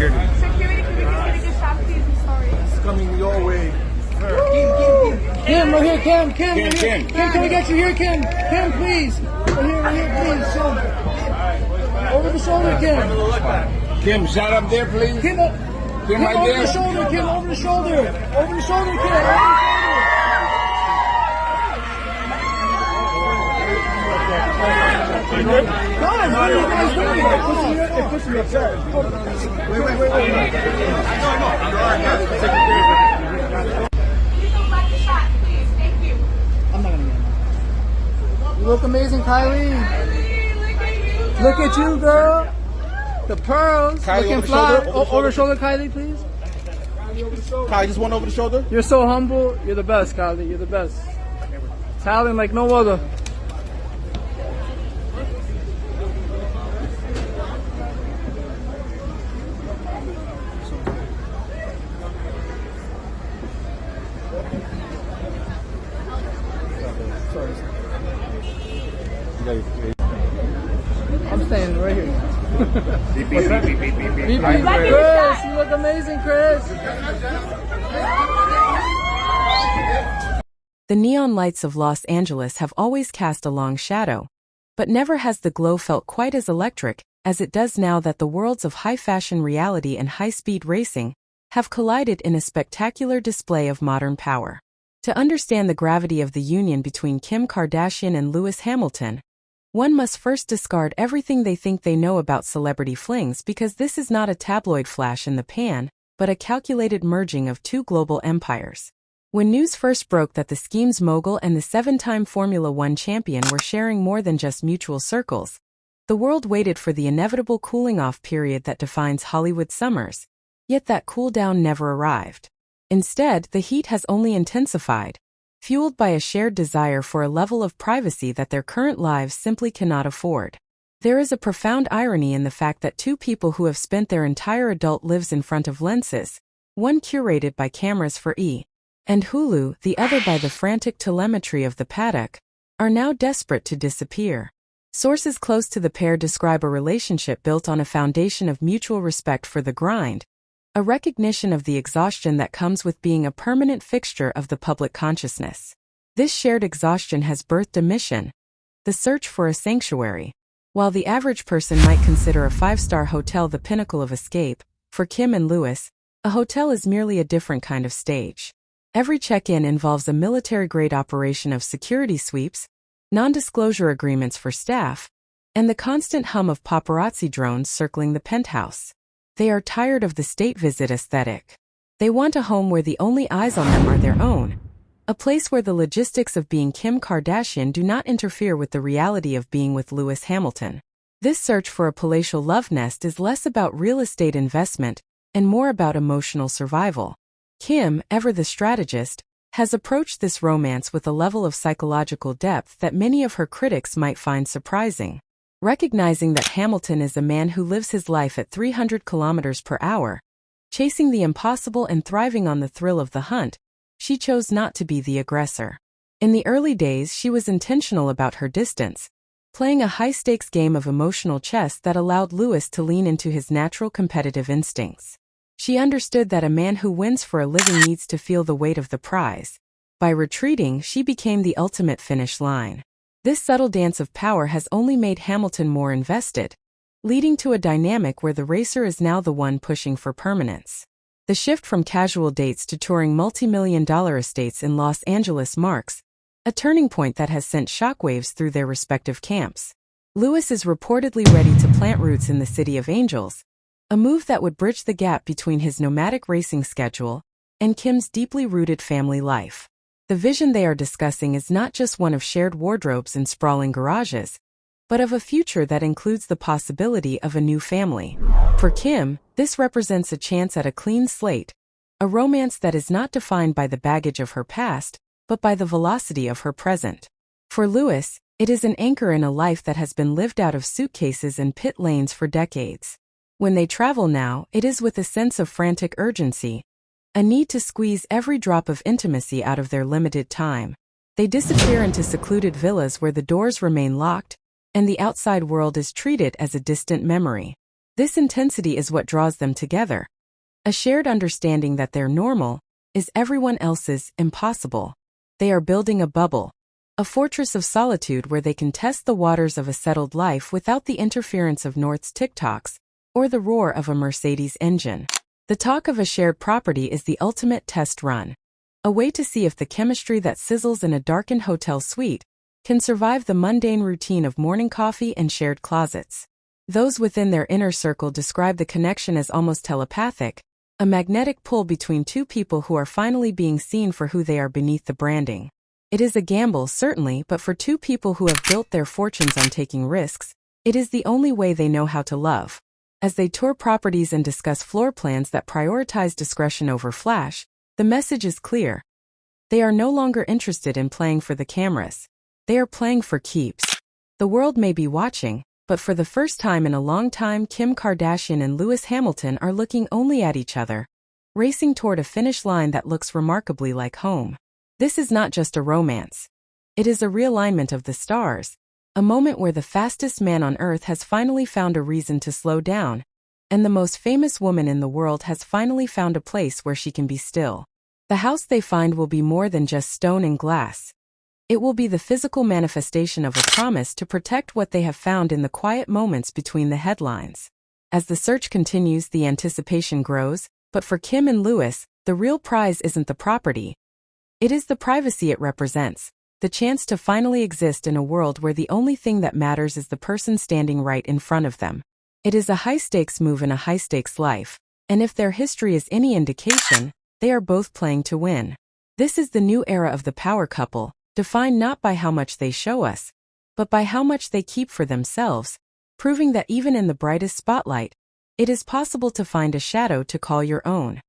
security. Security, can we just get a good shot, please? I'm sorry. It's coming your way. Kim, right here, Kim, Kim. Can we get you here, Kim? Kim, please. Right here, please. Shoulder. Over the shoulder, Kim. Kim, shut up there, please. Kim, Kim right over there. the shoulder, Kim, over the shoulder. Over the shoulder, Kim, over the shoulder. Guys, what are you guys doing? It puts me upset. Wait. I'm not gonna get it. You look amazing, Kylie. Look at you, girl. The pearls. Kylie, looking over the fly. shoulder, Over the shoulder, Kylie, please. Kylie, just one over the shoulder. You're so humble. You're the best, Kylie. You're the best. Talent like no other. I'm staying right here. Beep. Chris, you look amazing, Chris. The neon lights of Los Angeles have always cast a long shadow, but never has the glow felt quite as electric as it does now that the worlds of high-fashion reality and high-speed racing have collided in a spectacular display of modern power. To understand the gravity of the union between Kim Kardashian and Lewis Hamilton, one must first discard everything they think they know about celebrity flings, because this is not a tabloid flash in the pan, but a calculated merging of two global empires. When news first broke that the SKIMS mogul and the seven-time Formula One champion were sharing more than just mutual circles, the world waited for the inevitable cooling-off period that defines Hollywood summers, yet that cool-down never arrived. Instead, the heat has only intensified, fueled by a shared desire for a level of privacy that their current lives simply cannot afford. There is a profound irony in the fact that two people who have spent their entire adult lives in front of lenses, one curated by cameras for E! And Hulu, the other by the frantic telemetry of the paddock, are now desperate to disappear. Sources close to the pair describe a relationship built on a foundation of mutual respect for the grind, a recognition of the exhaustion that comes with being a permanent fixture of the public consciousness. This shared exhaustion has birthed a mission, the search for a sanctuary. While the average person might consider a five-star hotel the pinnacle of escape, for Kim and Lewis, a hotel is merely a different kind of stage. Every check-in involves a military-grade operation of security sweeps, non-disclosure agreements for staff, and the constant hum of paparazzi drones circling the penthouse. They are tired of the state visit aesthetic. They want a home where the only eyes on them are their own, a place where the logistics of being Kim Kardashian do not interfere with the reality of being with Lewis Hamilton. This search for a palatial love nest is less about real estate investment and more about emotional survival. Kim, ever the strategist, has approached this romance with a level of psychological depth that many of her critics might find surprising. Recognizing that Hamilton is a man who lives his life at 300 kilometers per hour, chasing the impossible and thriving on the thrill of the hunt, she chose not to be the aggressor. In the early days, she was intentional about her distance, playing a high-stakes game of emotional chess that allowed Lewis to lean into his natural competitive instincts. She understood that a man who wins for a living needs to feel the weight of the prize. By retreating, she became the ultimate finish line. This subtle dance of power has only made Hamilton more invested, leading to a dynamic where the racer is now the one pushing for permanence. The shift from casual dates to touring multi-million-dollar estates in Los Angeles marks a turning point that has sent shockwaves through their respective camps. Lewis is reportedly ready to plant roots in the City of Angels, a move that would bridge the gap between his nomadic racing schedule and Kim's deeply rooted family life. The vision they are discussing is not just one of shared wardrobes and sprawling garages, but of a future that includes the possibility of a new family. For Kim, this represents a chance at a clean slate, a romance that is not defined by the baggage of her past, but by the velocity of her present. For Lewis, it is an anchor in a life that has been lived out of suitcases and pit lanes for decades. When they travel now, it is with a sense of frantic urgency, a need to squeeze every drop of intimacy out of their limited time. They disappear into secluded villas where the doors remain locked, and the outside world is treated as a distant memory. This intensity is what draws them together. A shared understanding that their normal is everyone else's impossible. They are building a bubble, a fortress of solitude where they can test the waters of a settled life without the interference of North's TikToks or the roar of a Mercedes engine. The talk of a shared property is the ultimate test run, a way to see if the chemistry that sizzles in a darkened hotel suite can survive the mundane routine of morning coffee and shared closets. Those within their inner circle describe the connection as almost telepathic, a magnetic pull between two people who are finally being seen for who they are beneath the branding. It is a gamble, certainly, but for two people who have built their fortunes on taking risks, it is the only way they know how to love. As they tour properties and discuss floor plans that prioritize discretion over flash, the message is clear. They are no longer interested in playing for the cameras. They are playing for keeps. The world may be watching, but for the first time in a long time, Kim Kardashian and Lewis Hamilton are looking only at each other, racing toward a finish line that looks remarkably like home. This is not just a romance. It is a realignment of the stars, a moment where the fastest man on earth has finally found a reason to slow down, and the most famous woman in the world has finally found a place where she can be still. The house they find will be more than just stone and glass. It will be the physical manifestation of a promise to protect what they have found in the quiet moments between the headlines. As the search continues, the anticipation grows, but for Kim and Lewis, the real prize isn't the property. It is the privacy it represents, the chance to finally exist in a world where the only thing that matters is the person standing right in front of them. It is a high-stakes move in a high-stakes life, and if their history is any indication, they are both playing to win. This is the new era of the power couple, defined not by how much they show us, but by how much they keep for themselves, proving that even in the brightest spotlight, it is possible to find a shadow to call your own.